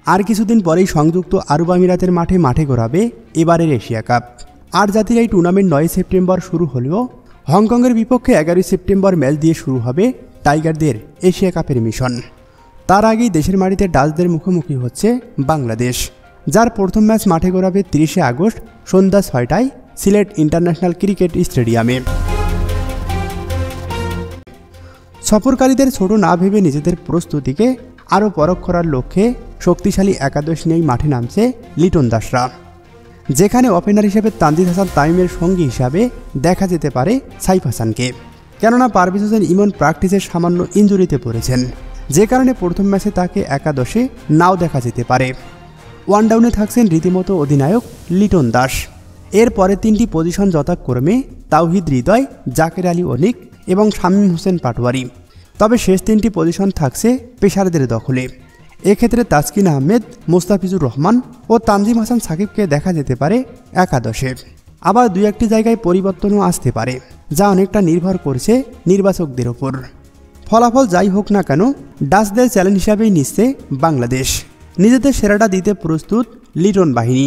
আর কিছুদিন পরেই সংযুক্ত আরব আমিরাতের মাঠে গড়াবে এবারের এশিয়া কাপ। আর জাতির এই টুর্নামেন্ট 9 সেপ্টেম্বর শুরু হলেও হংকংয়ের বিপক্ষে 11 সেপ্টেম্বর ম্যাচ দিয়ে শুরু হবে টাইগারদের এশিয়া কাপের মিশন। তার আগেই দেশের মাটিতে ডাচদের মুখোমুখি হচ্ছে বাংলাদেশ, যার প্রথম ম্যাচ মাঠে গড়াবে 30 আগস্ট সন্ধ্যা 6টায় সিলেট ইন্টারন্যাশনাল ক্রিকেট স্টেডিয়ামে। সফরকারীদের ছোট না ভেবে নিজেদের প্রস্তুতিকে আরও পরখ করার লক্ষ্যে শক্তিশালী একাদশ নিয়েই মাঠে নামছে লিটন দাসরা, যেখানে ওপেনার হিসেবে তানজিদ হাসান তামিমের সঙ্গী হিসাবে দেখা যেতে পারে সাইফ হাসানকে। কেননা পারভেজ হোসেন ইমন প্র্যাকটিসের সামান্য ইনজুরিতে পড়েছেন, যে কারণে প্রথম ম্যাচে তাকে একাদশে নাও দেখা যেতে পারে। ওয়ান ডাউনে থাকছেন রীতিমতো অধিনায়ক লিটন দাস। এরপরে 3টি পজিশন যথাক্রমে তাওহিদ হৃদয়, জাকের আলী অনিক এবং শামীম হোসেন পাটোয়ারি। তবে শেষ 3টি পজিশন থাকছে পেসারদের দখলে। এক্ষেত্রে তাসকিন আহমেদ, মোস্তাফিজুর রহমান ও তানজিম হাসান সাকিবকে দেখা যেতে পারে একাদশে। আবার 2-1টি জায়গায় পরিবর্তনও আসতে পারে, যা অনেকটা নির্ভর করছে নির্বাচকদের ওপর। ফলাফল যাই হোক না কেন, ডাচদের চ্যালেঞ্জ হিসাবেই নিচ্ছে বাংলাদেশ। নিজেদের সেরাটা দিতে প্রস্তুত লিটন বাহিনী।